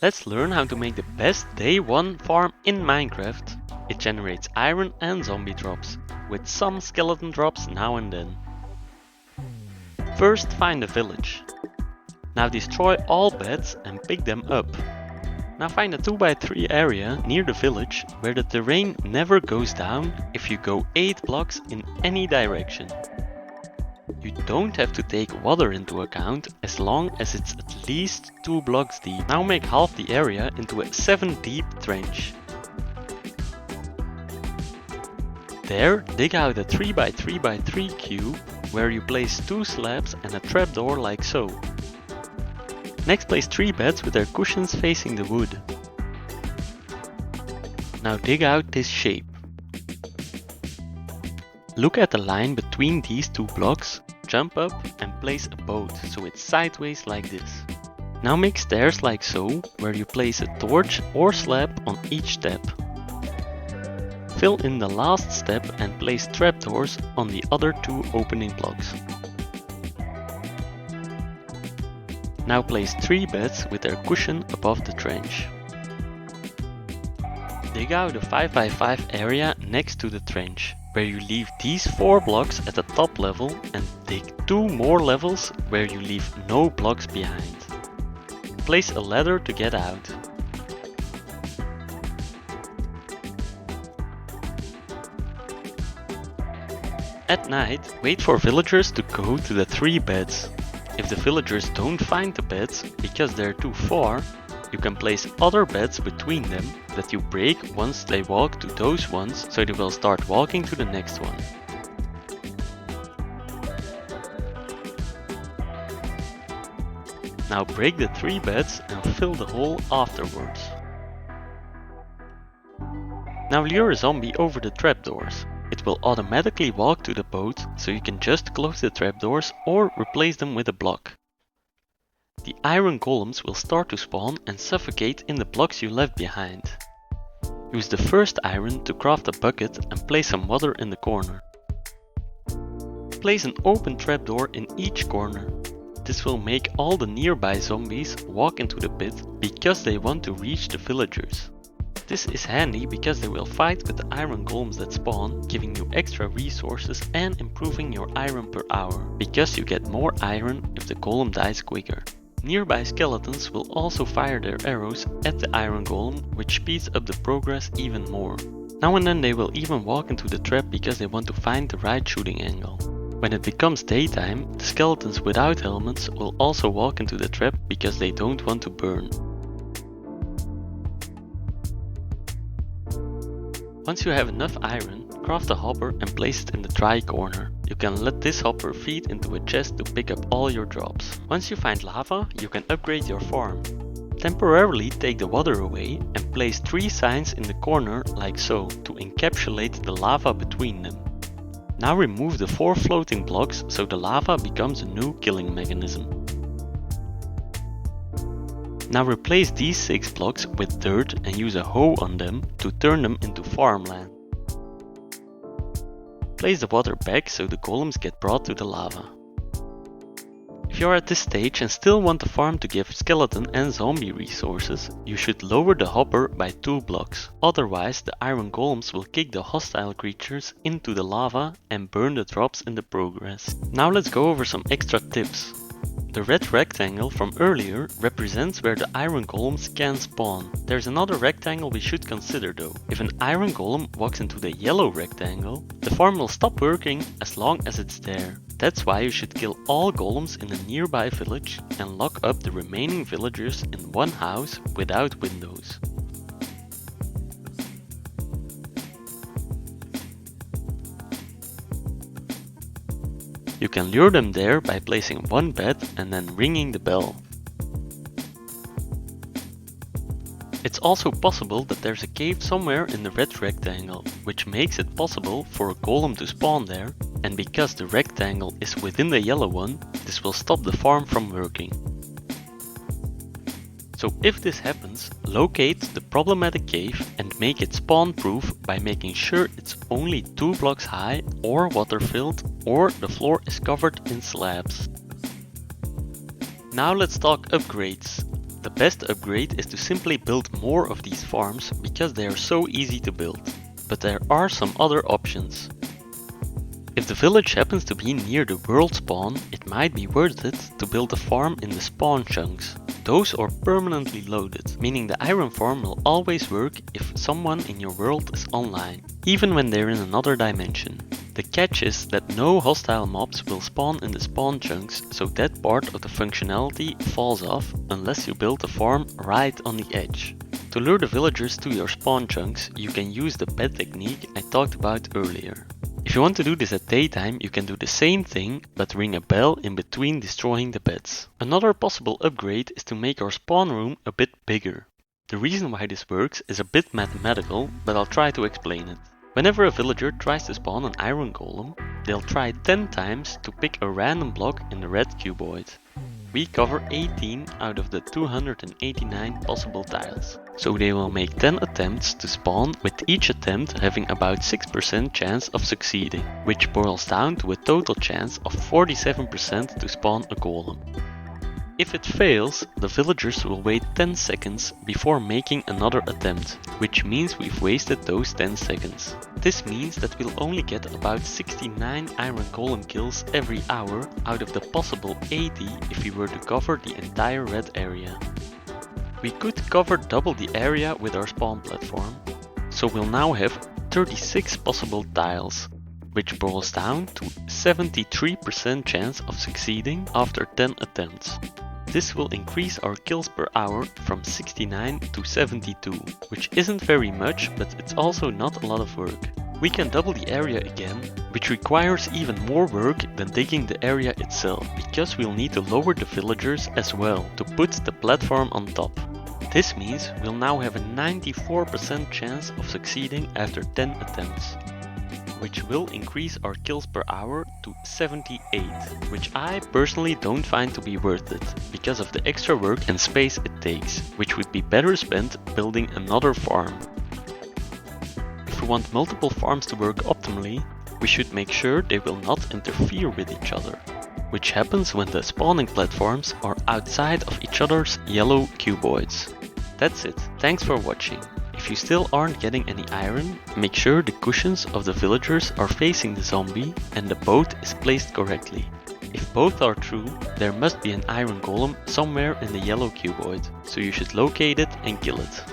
Let's learn how to make the best day 1 farm in Minecraft. It generates iron and zombie drops, with some skeleton drops now and then. First find a village. Now destroy all beds and pick them up. Now find a 2x3 area near the village where the terrain never goes down if you go 8 blocks in any direction. You don't have to take water into account as long as it's at least 2 blocks deep. Now make half the area into a 7 deep trench. There, dig out a 3x3x3 cube where you place 2 slabs and a trapdoor like so. Next, place 3 beds with their cushions facing the wood. Now dig out this shape. Look at the line between these 2 blocks, jump up and place a boat so it's sideways like this. Now make stairs like so, where you place a torch or slab on each step. Fill in the last step and place trapdoors on the other 2 opening blocks. Now place 3 beds with their cushion above the trench. Dig out a 5x5 area next to the trench, where you leave these 4 blocks at the top level and dig 2 more levels where you leave no blocks behind. Place a ladder to get out. At night, wait for villagers to go to the 3 beds. If the villagers don't find the beds because they're too far, you can place other beds between them that you break once they walk to those ones, so they will start walking to the next one. Now break the 3 beds and fill the hole afterwards. Now lure a zombie over the trapdoors. It will automatically walk to the boat, so you can just close the trapdoors or replace them with a block. The iron golems will start to spawn and suffocate in the blocks you left behind. Use the first iron to craft a bucket and place some water in the corner. Place an open trapdoor in each corner. This will make all the nearby zombies walk into the pit because they want to reach the villagers. This is handy because they will fight with the iron golems that spawn, giving you extra resources and improving your iron per hour, because you get more iron if the golem dies quicker. Nearby skeletons will also fire their arrows at the iron golem, which speeds up the progress even more. Now and then they will even walk into the trap because they want to find the right shooting angle. When it becomes daytime, the skeletons without helmets will also walk into the trap because they don't want to burn. Once you have enough iron, craft a hopper and place it in the dry corner. You can let this hopper feed into a chest to pick up all your drops. Once you find lava, you can upgrade your farm. Temporarily take the water away and place 3 signs in the corner like so to encapsulate the lava between them. Now remove the 4 floating blocks so the lava becomes a new killing mechanism. Now replace these 6 blocks with dirt and use a hoe on them to turn them into farmland. Place the water back so the golems get brought to the lava. If you are at this stage and still want the farm to give skeleton and zombie resources, you should lower the hopper by 2 blocks. Otherwise the iron golems will kick the hostile creatures into the lava and burn the drops in the progress. Now let's go over some extra tips. The red rectangle from earlier represents where the iron golems can spawn. There's another rectangle we should consider though. If an iron golem walks into the yellow rectangle, the farm will stop working as long as it's there. That's why you should kill all golems in a nearby village and lock up the remaining villagers in one house without windows. You can lure them there by placing 1 bed and then ringing the bell. It's also possible that there's a cave somewhere in the red rectangle, which makes it possible for a golem to spawn there, and because the rectangle is within the yellow one, this will stop the farm from working. So if this happens, locate the problematic cave and make it spawn proof by making sure it's only 2 blocks high or water filled, or the floor is covered in slabs. Now let's talk upgrades. The best upgrade is to simply build more of these farms because they are so easy to build. But there are some other options. If the village happens to be near the world spawn, it might be worth it to build a farm in the spawn chunks. Those are permanently loaded, meaning the iron farm will always work if someone in your world is online, even when they're in another dimension. The catch is that no hostile mobs will spawn in the spawn chunks, so that part of the functionality falls off unless you build a farm right on the edge. To lure the villagers to your spawn chunks, you can use the bed technique I talked about earlier. If you want to do this at daytime, you can do the same thing, but ring a bell in between destroying the beds. Another possible upgrade is to make our spawn room a bit bigger. The reason why this works is a bit mathematical, but I'll try to explain it. Whenever a villager tries to spawn an iron golem, they'll try 10 times to pick a random block in the red cuboid. We cover 18 out of the 289 possible tiles. So they will make 10 attempts to spawn, with each attempt having about 6% chance of succeeding, which boils down to a total chance of 47% to spawn a golem. If it fails, the villagers will wait 10 seconds before making another attempt, which means we've wasted those 10 seconds. This means that we'll only get about 69 iron golem kills every hour out of the possible 80 if we were to cover the entire red area. We could cover double the area with our spawn platform, so we'll now have 36 possible tiles, which boils down to 73% chance of succeeding after 10 attempts. This will increase our kills per hour from 69 to 72, which isn't very much, but it's also not a lot of work. We can double the area again, which requires even more work than digging the area itself, because we'll need to lower the villagers as well to put the platform on top. This means we'll now have a 94% chance of succeeding after 10 attempts, which will increase our kills per hour to 78, which I personally don't find to be worth it, because of the extra work and space it takes, which would be better spent building another farm. If we want multiple farms to work optimally, we should make sure they will not interfere with each other, which happens when the spawning platforms are outside of each other's yellow cuboids. That's it, thanks for watching. If you still aren't getting any iron, make sure the cushions of the villagers are facing the zombie and the boat is placed correctly. If both are true, there must be an iron golem somewhere in the yellow cuboid, so you should locate it and kill it.